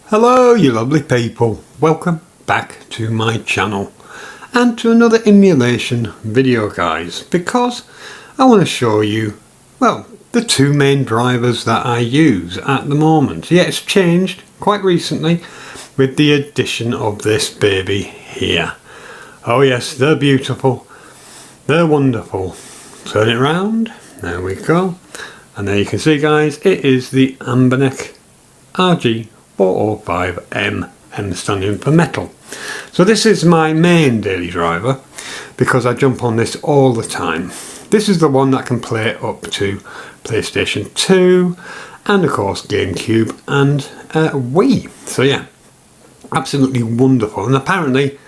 Hello you lovely people, welcome back to my channel and to another emulation video guys, because I want to show you, well, the two main drivers that I use at the moment. Yeah, it's changed quite recently with the addition of this baby here. Oh yes, they're beautiful, they're wonderful. Turn it around, there we go, and there you can see guys, it is the Anbernic RG405M, M standing for metal. So this is my main daily driver because I jump on this all the time. This is the one that can play up to PlayStation 2 and of course GameCube and Wii. So yeah, absolutely wonderful. And apparently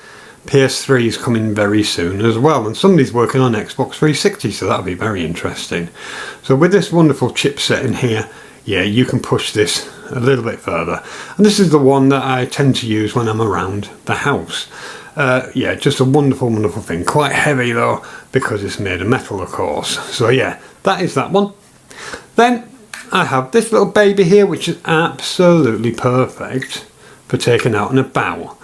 PS3 is coming very soon as well, and somebody's working on Xbox 360, so that'll be very interesting. So with this wonderful chipset in here, yeah, you can push this a little bit further, and this is the one that I tend to use when I'm around the house. Yeah, just a wonderful thing. Quite heavy though, because it's made of metal of course. So yeah, that is that one. Then I have this little baby here, which is absolutely perfect for taking out and about.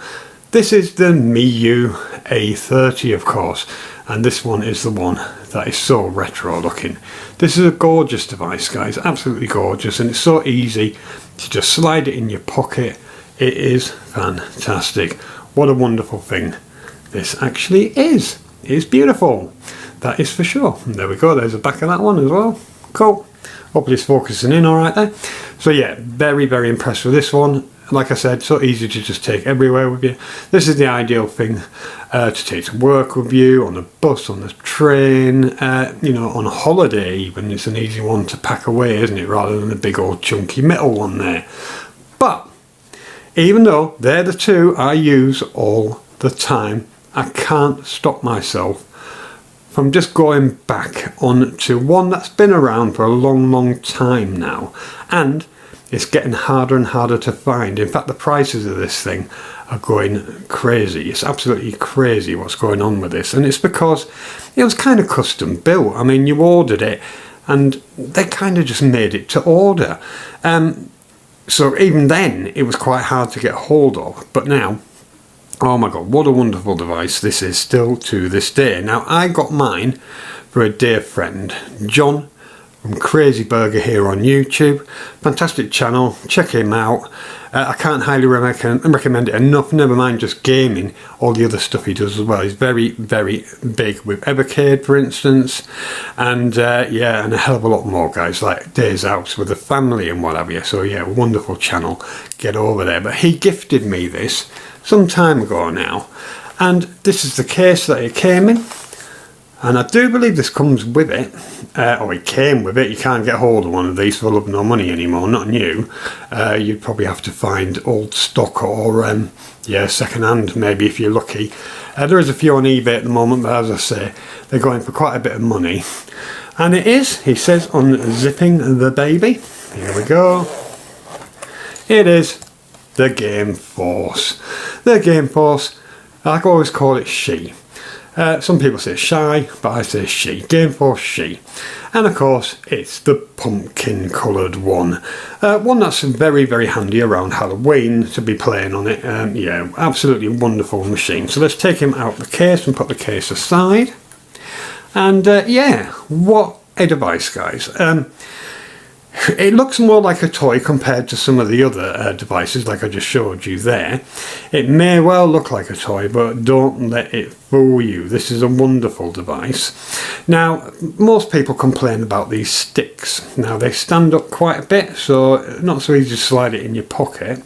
This is the Miu A30 of course, and this one is the one that is so retro looking. This is a gorgeous device guys, absolutely gorgeous, and it's so easy to just slide it in your pocket. It is fantastic. What a wonderful thing this actually is. It is beautiful, that is for sure. And there we go, there's the back of that one as well. Cool, hopefully it's focusing in alright there. So yeah, very impressed with this one. Like I said, so easy to just take everywhere with you. This is the ideal thing to take to work with you, on the bus, on the train, you know, on a holiday even. It's an easy one to pack away, isn't it, rather than the big old chunky metal one there. But even though they're the two I use all the time, I can't stop myself from just going back on to one that's been around for a long time now, and it's getting harder and harder to find. In fact, the prices of this thing are going crazy. It's absolutely crazy what's going on with this, and it's because it was kind of custom built. I mean, you ordered it and they kind of just made it to order. So even then it was quite hard to get hold of, but now, oh my god, what a wonderful device this is still to this day. Now I got mine for a dear friend, John from Crazy Burger here on YouTube. Fantastic channel, check him out. I can't highly recommend it enough, never mind just gaming, all the other stuff he does as well. He's very big with Evercade for instance, and yeah, and a hell of a lot more guys, like Days Out with the family and what have you. So yeah, wonderful channel, get over there. But he gifted me this some time ago now, and this is the case that it came in. And I do believe this comes with it, or it came with it. You can't get hold of one of these for love nor money anymore, not new. You'd probably have to find old stock or, yeah, second hand maybe if you're lucky. There is a few on eBay at the moment, but as I say, they're going for quite a bit of money. And it is, he says, unzipping the baby. Here we go. It is the Gameforce. The Gameforce, I always call it Chi. Some people say Chi, but I say Chi. Gameforce Chi. And of course, it's the pumpkin coloured one. One that's very handy around Halloween to be playing on it. Yeah, absolutely wonderful machine. So let's take him out the case and put the case aside. And yeah, what a device, guys. It looks more like a toy compared to some of the other devices like I just showed you there. It may well look like a toy, but don't let it fool you. This is a wonderful device. Now, most people complain about these sticks. Now, they stand up quite a bit, so not so easy to slide it in your pocket.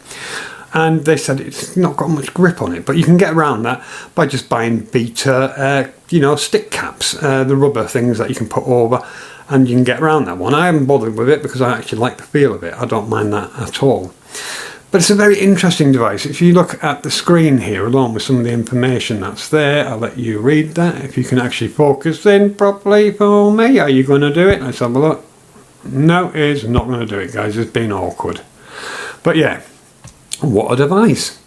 And they said it's not got much grip on it, but you can get around that by just buying Vita, you know, stick caps, the rubber things that you can put over, and you can get around that one. I haven't bothered with it because I actually like the feel of it. I don't mind that at all. But it's a very interesting device. If you look at the screen here, along with some of the information that's there, I'll let you read that. If you can actually focus in properly for me. Are you going to do it? Let's have a look. No, it's not going to do it, guys. It's been awkward. But yeah, what a device.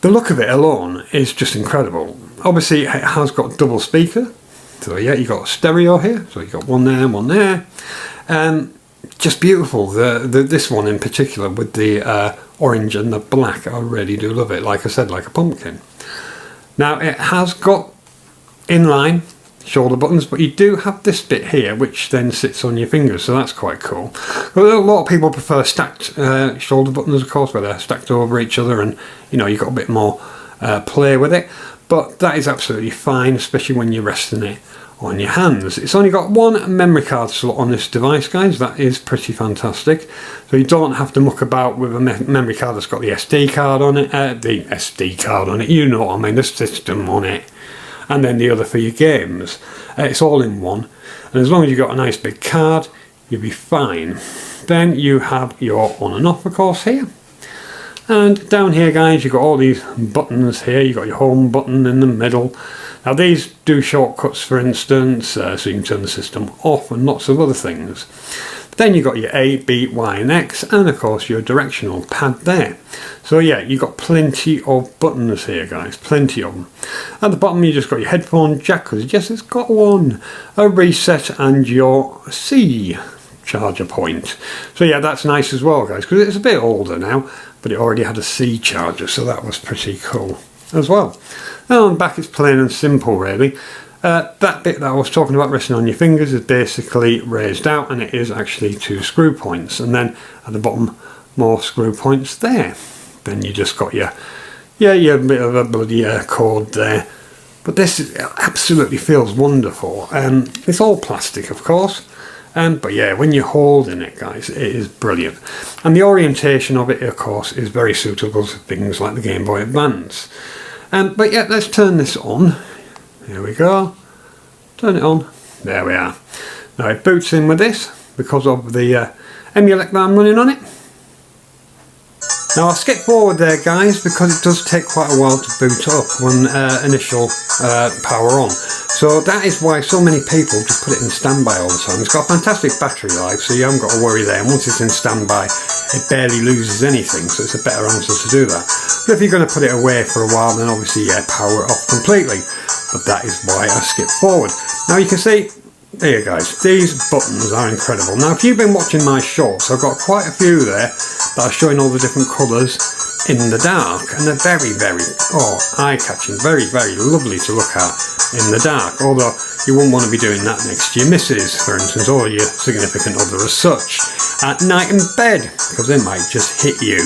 The look of it alone is just incredible. Obviously, it has got double speaker. So yeah, you got stereo here. So you got one there and one there. Just beautiful. This one in particular with the orange and the black. I really do love it. Like I said, like a pumpkin. Now it has got inline shoulder buttons, but you do have this bit here which then sits on your fingers, so that's quite cool. But a lot of people prefer stacked shoulder buttons, of course, where they're stacked over each other, and you know, you've got a bit more play with it. But that is absolutely fine, especially when you're resting it on your hands. It's only got one memory card slot on this device, guys. That is pretty fantastic. So you don't have to muck about with a memory card that's got the SD card on it, you know what I mean, the system on it, and then the other for your games. It's all in one, and as long as you've got a nice big card, you'll be fine. Then you have your on and off, of course, here. And down here, guys, you've got all these buttons here. You've got your home button in the middle. Now these do shortcuts, for instance, so you can turn the system off and lots of other things. Then you've got your A, B, Y and X, and of course your directional pad there. So yeah, you've got plenty of buttons here, guys, plenty of them. At the bottom you just got your headphone jack, because yes, it's got one, a reset and your C charger point. So yeah, that's nice as well, guys, because it's a bit older now, but it already had a C charger, so that was pretty cool as well. And on the back it's plain and simple, really. That bit that I was talking about resting on your fingers is basically raised out, and it is actually 2 screw points, and then at the bottom more screw points there. Then you just got your bit of a bloody cord there. But this absolutely feels wonderful. It's all plastic, of course, but yeah, when you're holding it, guys, it is brilliant. And the orientation of it, of course, is very suitable to things like the Game Boy Advance. But yeah, let's turn this on. Here we go. Turn it on. There we are. Now it boots in with this because of the emulator that I'm running on it. Now I'll skip forward there, guys, because it does take quite a while to boot up when initial power on. So that is why so many people just put it in standby all the time. It's got a fantastic battery life, so you haven't got to worry there. And once it's in standby, it barely loses anything, so it's a better answer to do that. But if you're going to put it away for a while, then obviously, yeah, power it off completely. But that is why I skip forward. Now you can see, there you guys, these buttons are incredible. Now if you've been watching my shorts, I've got quite a few there that are showing all the different colours in the dark, and they're very, very eye-catching, very, very lovely to look at in the dark. Although you wouldn't want to be doing that next to your missus, for instance, or your significant other as such, at night in bed, because they might just hit you.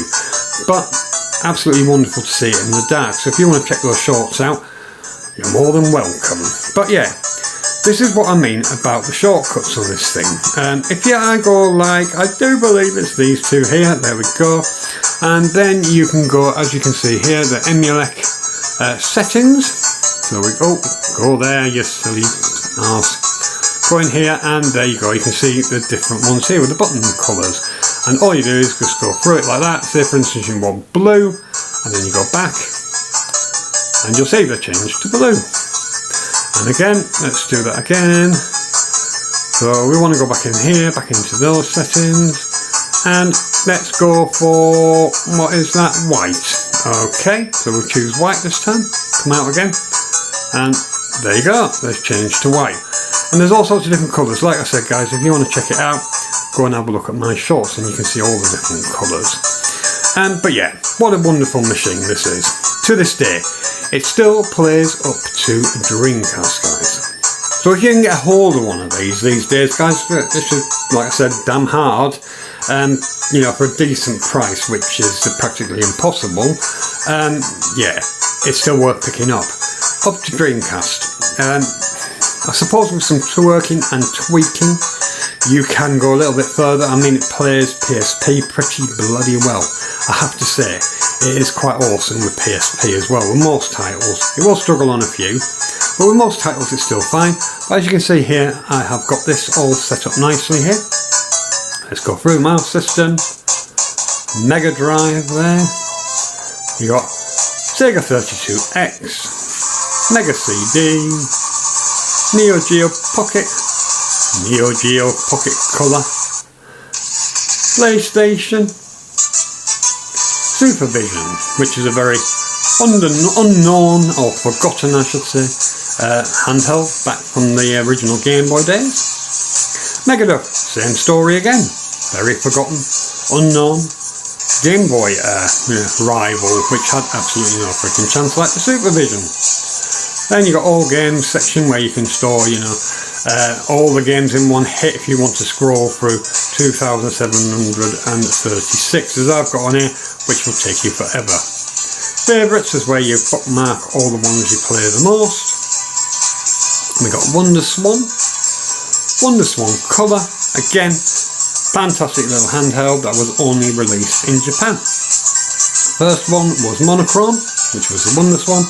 But absolutely wonderful to see it in the dark. So if you want to check those shorts out, you're more than welcome. But yeah, this is what I mean about the shortcuts on this thing. If I go like, I do believe it's these two here, there we go. And then you can go, as you can see here, the emulator settings. So we go there, you silly arse. Go in here, and there you go. You can see the different ones here with the button colours. And all you do is just go through it like that. Say for instance you want blue, and then you go back, and you'll see the change to blue. And again, let's do that again. So we want to go back in here, back into those settings, and let's go for, what is that, white. Okay, so we'll choose white this time, come out again, and there you go, let's change to white. And there's all sorts of different colours. Like I said, guys, if you want to check it out, go and have a look at my shorts and you can see all the different colours. But yeah, what a wonderful machine this is. To this day, it still plays up to Dreamcast, guys. So if you can get a hold of one of these days, guys, this is, like I said, damn hard. You know, for a decent price, which is practically impossible. Yeah, it's still worth picking up. Up to Dreamcast. I suppose with some twerking and tweaking, you can go a little bit further. I mean, it plays PSP pretty bloody well. I have to say, it is quite awesome with PSP as well. With most titles, it will struggle on a few, but with most titles it's still fine. But as you can see here, I have got this all set up nicely here. Let's go through my system. Mega Drive there. You got Sega 32X, Mega CD, Neo Geo Pocket Color, PlayStation, Supervision, which is a very unknown or forgotten, I should say, handheld back from the original Game Boy days. Mega Duck, same story again, very forgotten, unknown Game Boy rival, which had absolutely no freaking chance like the Supervision. Then you got all games section where you can store, all the games in one hit if you want to scroll through 2,736 as I've got on here, which will take you forever. Favourites is where you bookmark all the ones you play the most. We got Wonder Swan Colour, again, fantastic little handheld that was only released in Japan. First one was Monochrome, which was the Wonder Swan,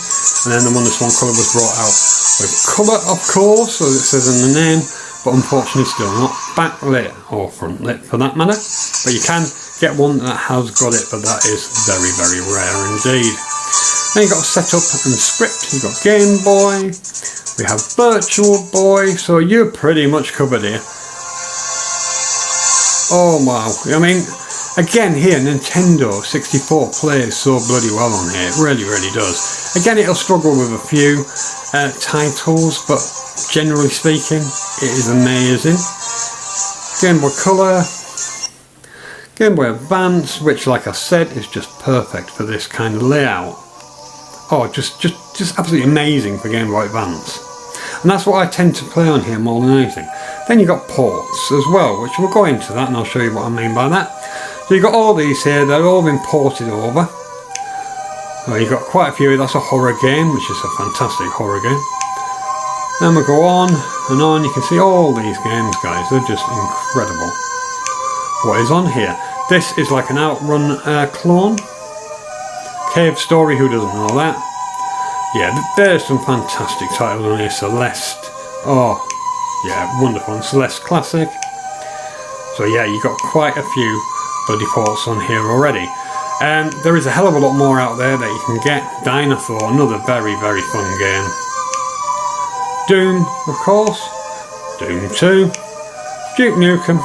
and then the Wonder Swan Colour was brought out with colour, of course, as it says in the name, but unfortunately still not backlit or front lit for that matter. But you can get one that has got it, but that is very, very rare indeed. Then you've got Setup and Script, you've got Game Boy, we have Virtual Boy, so you're pretty much covered here. Oh wow, I mean, again here, Nintendo 64 plays so bloody well on here, it really, really does. Again, it'll struggle with a few titles, but generally speaking, it is amazing. Game Boy Color, Game Boy Advance, which, like I said, is just perfect for this kind of layout. Oh, just absolutely amazing for Game Boy Advance. And that's what I tend to play on here more than anything. Then you've got ports as well, which we'll go into that and I'll show you what I mean by that. So you've got all these here, they've all been ported over. Well, you've got quite a few. That's a horror game, which is a fantastic horror game. Then we go on and on. You can see all these games, guys. They're just incredible. What is on here? This is like an Outrun clone. Cave Story, who doesn't know that? Yeah, there's some fantastic titles on here. Celeste. Oh, yeah, wonderful. And Celeste Classic. So yeah, you've got quite a few bloody ports on here already. There is a hell of a lot more out there that you can get. Dinosaur, another very, very fun game. Doom, of course. Doom 2. Duke Nukem.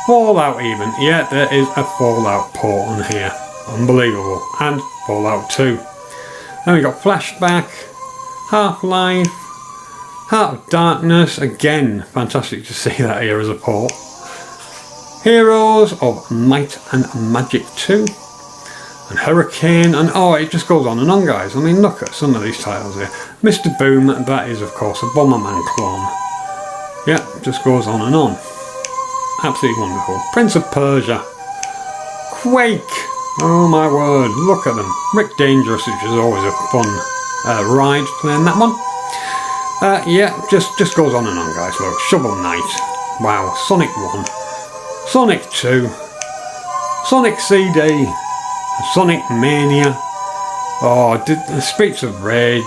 Fallout even. Yeah, there is a Fallout port on here. Unbelievable. And Fallout 2. Then we got Flashback. Half-Life. Heart of Darkness. Again, fantastic to see that here as a port. Heroes of Might and Magic 2 and Hurricane, and oh, it just goes on and on, guys. I mean, look at some of these titles here. Mr. Boom, that is of course a Bomberman clone. Yeah, just goes on and on. Absolutely wonderful. Prince of Persia, Quake, oh my word, look at them. Rick Dangerous, which is always a fun ride playing that one. Yeah, just goes on and on, guys. Look, Shovel Knight, wow, Sonic 1. Sonic 2, Sonic CD, Sonic Mania, oh, Streets of Rage,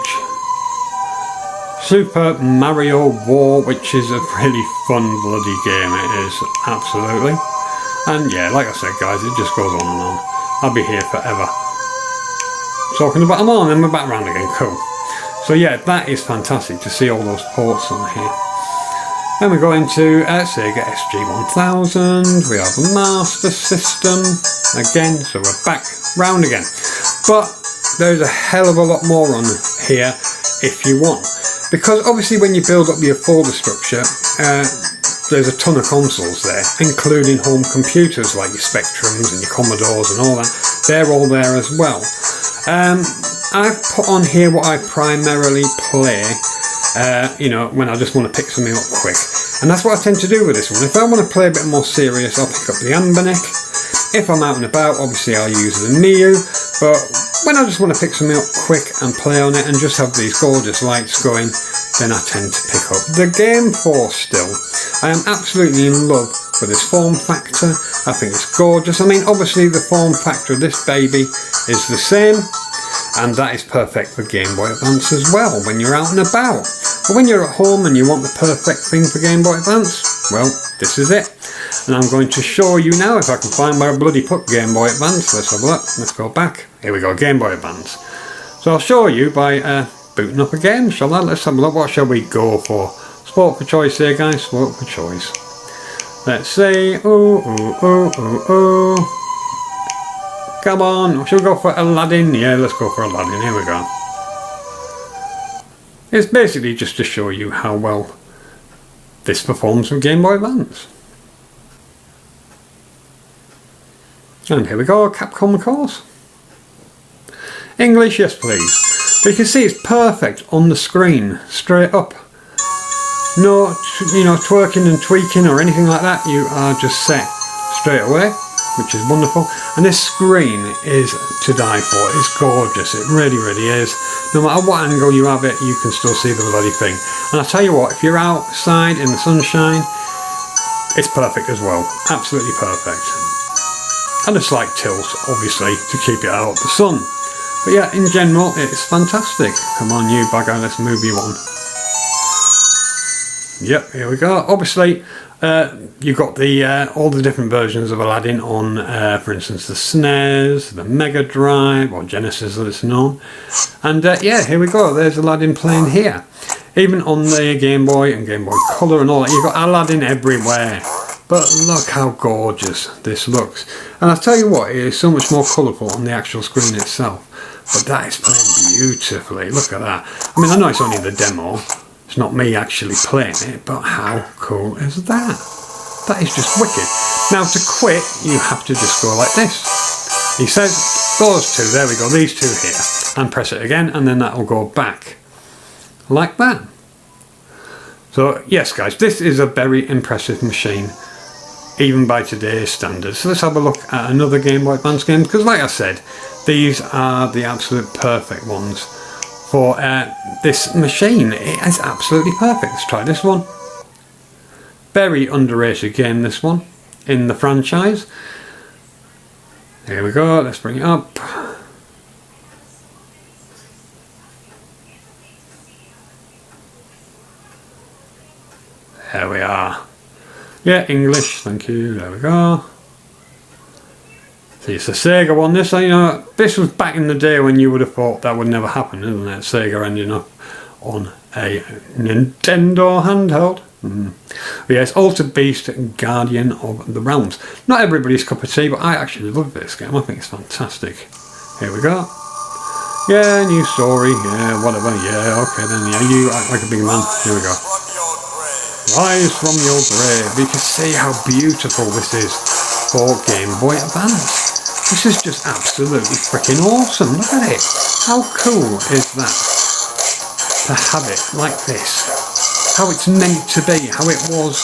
Super Mario War, which is a really fun bloody game, it is, absolutely. And yeah, like I said, guys, it just goes on and on. I'll be here forever talking about them all, and then we're back round again, cool. So yeah, that is fantastic to see all those ports on here. Then we go into Sega SG-1000, we have a Master System, again, so we're back round again. But there's a hell of a lot more on here if you want. Because obviously when you build up your folder structure, there's a ton of consoles there, including home computers like your Spectrums and your Commodores and all that. They're all there as well. I've put on here what I primarily play, when I just want to pick something up quick. And that's what I tend to do with this one. If I want to play a bit more serious, I'll pick up the Ambernick. If I'm out and about, obviously I'll use the Miu. But when I just want to pick something up quick and play on it and just have these gorgeous lights going, then I tend to pick up the Gameforce still. I am absolutely in love with this form factor. I think it's gorgeous. I mean, obviously the form factor of this baby is the same. And that is perfect for Game Boy Advance as well, when you're out and about. But when you're at home and you want the perfect thing for Game Boy Advance, well, this is it. And I'm going to show you now, if I can find where I bloody put Game Boy Advance. Let's have a look. Let's go back. Here we go, Game Boy Advance. So I'll show you by booting up a game, shall I? Let's have a look. What shall we go for? Sport for choice here, guys. Sport for choice. Let's see. Ooh, ooh, ooh, ooh, ooh. Come on, should we go for Aladdin? Yeah, let's go for Aladdin. Here we go. It's basically just to show you how well this performs with Game Boy Advance. And here we go, Capcom of course. English, yes please. But you can see it's perfect on the screen, straight up. No, twerking and tweaking or anything like that. You are just set straight away, which is wonderful. And this screen is to die for. It's gorgeous. It really, really is. No matter what angle you have it, you can still see the bloody thing. And I tell you what, if you're outside in the sunshine, it's perfect as well. Absolutely perfect. And a slight tilt, obviously, to keep it out of the sun. But yeah, in general, it's fantastic. Come on, you bugger, let's move you on. Yep, here we go. Obviously, you've got the all the different versions of Aladdin on, for instance, the SNES, the Mega Drive, or Genesis as it's known. And yeah, here we go. There's Aladdin playing here. Even on the Game Boy and Game Boy Color and all that, you've got Aladdin everywhere. But look how gorgeous this looks. And I'll tell you what, it is so much more colourful on the actual screen itself. But that is playing beautifully. Look at that. I mean, I know it's only the demo. It's not me actually playing it, but how cool is that? That is just wicked. Now to quit, you have to just go like this. He says, those two, there we go, these two here. And press it again, and then that will go back. Like that. So, yes guys, this is a very impressive machine, even by today's standards. So let's have a look at another Game Boy Advance game, because like I said, these are the absolute perfect ones for this machine. It is absolutely perfect. Let's try this one. Very underrated game, this one, in the franchise. Here we go, let's bring it up. There we are. Yeah, English, thank you, there we go. See, it's a Sega one. This, this was back in the day when you would have thought that would never happen, isn't it? Sega ending up on a Nintendo handheld. But yes, Altered Beast, Guardian of the Realms. Not everybody's cup of tea, but I actually love this game. I think it's fantastic. Here we go. Yeah, new story. Yeah, whatever. Yeah, okay then. Yeah, you act like a big man. Here we go. Rise from your grave. You can see how beautiful this is for Game Boy Advance. This is just absolutely freaking awesome. Look at it. How cool is that? To have it like this. How it's meant to be. How it was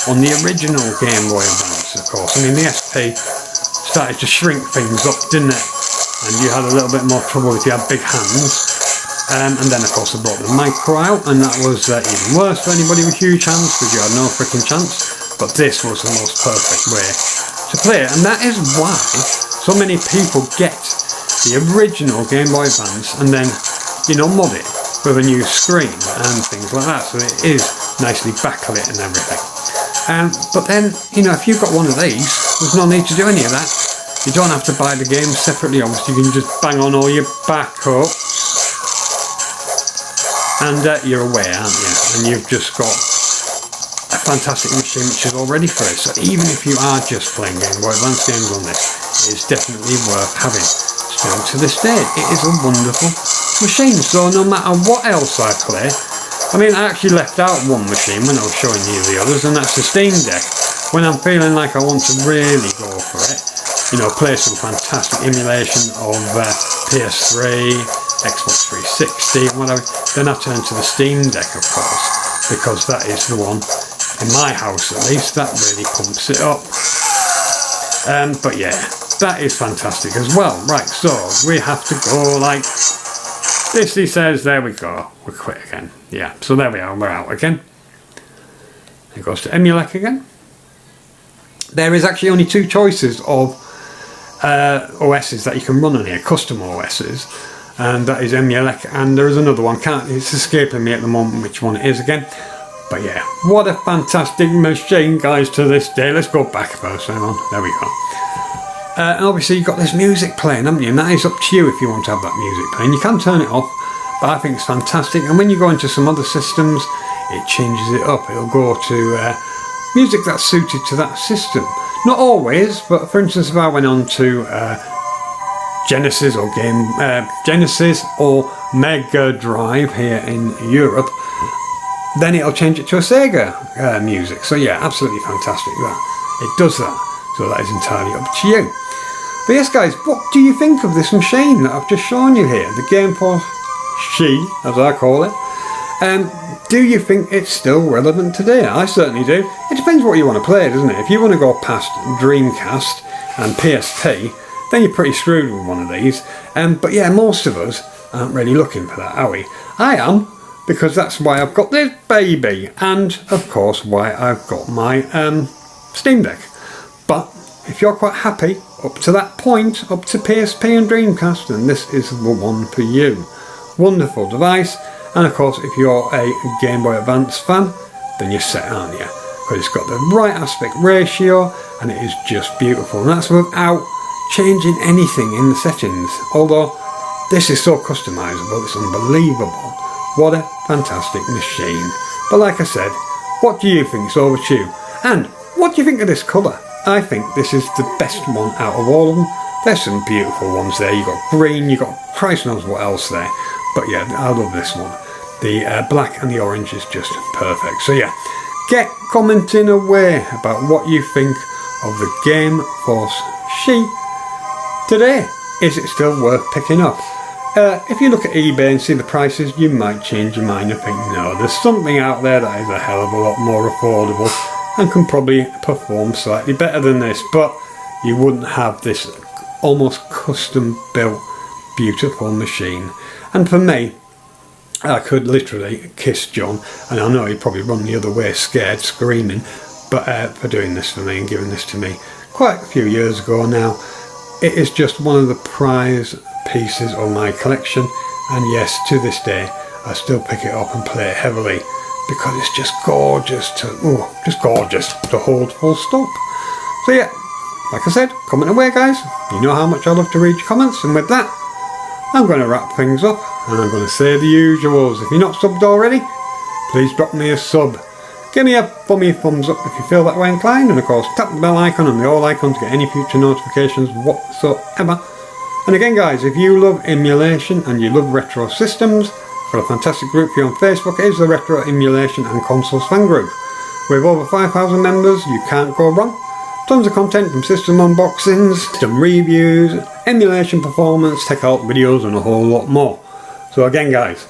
on the original Game Boy Advance, of course. I mean, the SP started to shrink things up, didn't it? And you had a little bit more trouble if you had big hands. And then, of course, they brought the micro out, and that was even worse for anybody with huge hands, because you had no freaking chance. But this was the most perfect way to play it, and that is why so many people get the original Game Boy Advance and then, mod it with a new screen and things like that, so it is nicely backlit and everything. But then, if you've got one of these, there's no need to do any of that. You don't have to buy the game separately. Obviously, you can just bang on all your backups, and you're away, aren't you? And you've just got a fantastic machine which is all ready for it. So even if you are just playing Game Boy Advance games on this, it's definitely worth having. Still to this day, it is a wonderful machine. So no matter what else I play, I mean, I actually left out one machine when I was showing you the others, and that's the Steam Deck. When I'm feeling like I want to really go for it, play some fantastic emulation of PS3, Xbox 360 and whatever, then I turn to the Steam Deck, of course, because that is the one, in my house at least, that really pumps it up. But yeah, that is fantastic as well. Right, so we have to go like this, he says. There we go, we quit again. Yeah, so there we are, we're out again. It goes to Emulator again. There is actually only two choices of OSs that you can run on here, custom OSs, and that is Emulator, and there is another one, it's escaping me at the moment which one it is again. But yeah, what a fantastic machine, guys, to this day. Let's go back first, hang on, there we go. And obviously you've got this music playing, haven't you? And that is up to you if you want to have that music playing. You can turn it off, but I think it's fantastic. And when you go into some other systems, it changes it up. It'll go to music that's suited to that system. Not always, but for instance, if I went on to Genesis or Mega Drive here in Europe, then it'll change it to a Sega music. So yeah, absolutely fantastic that it does that. So that is entirely up to you. But yes guys, what do you think of this machine that I've just shown you here, the Gameforce Chi, as I call it? Do you think it's still relevant today? I certainly do. It depends what you want to play, doesn't it? If you want to go past Dreamcast and PSP, then you're pretty screwed with one of these. But yeah, most of us aren't really looking for that, are we? I am, because that's why I've got this baby, and of course why I've got my Steam Deck. But if you're quite happy up to that point, up to PSP and Dreamcast, then this is the one for you. Wonderful device. And of course, if you're a Game Boy Advance fan, then you're set, aren't you? Because it's got the right aspect ratio, and it is just beautiful. And that's without changing anything in the settings. Although, this is so customizable, it's unbelievable. What a fantastic machine. But like I said, what do you think? It's over to you. And what do you think of this colour? I think this is the best one out of all of them. There's some beautiful ones there. You've got green, you've got Christ knows what else there. But yeah, I love this one. The black and the orange is just perfect. So yeah, get commenting away about what you think of the Gameforce Chi today. Is it still worth picking up? If you look at eBay and see the prices, you might change your mind and think, no, there's something out there that is a hell of a lot more affordable and can probably perform slightly better than this, but you wouldn't have this almost custom built beautiful machine. And for me, I could literally kiss John, and I know he'd probably run the other way scared, screaming, but for doing this for me and giving this to me quite a few years ago now. It is just one of the prize pieces of my collection, and yes, to this day I still pick it up and play it heavily because it's just gorgeous to hold full stop. So yeah, like I said, comment away guys. You know how much I love to read your comments, and with that I'm going to wrap things up, and I'm going to say the usuals. If you're not subbed already, please drop me a sub. Give me a thumbs up if you feel that way inclined, and of course tap the bell icon and the all icon to get any future notifications whatsoever. And again guys, if you love emulation and you love retro systems, I've got a fantastic group for you on Facebook. It is the Retro Emulation and Consoles Fan Group. With over 5,000 members, you can't go wrong. Tons of content from system unboxings, system reviews, emulation performance, tech alt videos, and a whole lot more. So again guys,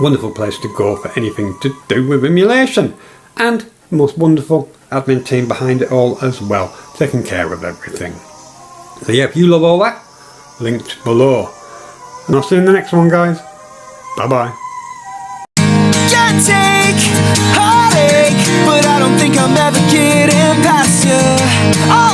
wonderful place to go for anything to do with emulation, and the most wonderful admin team behind it all as well, taking care of everything. So yeah, if you love all that, linked below. And I'll see you in the next one guys. Bye bye. Can't take heartache, but I don't think I'm ever getting past you.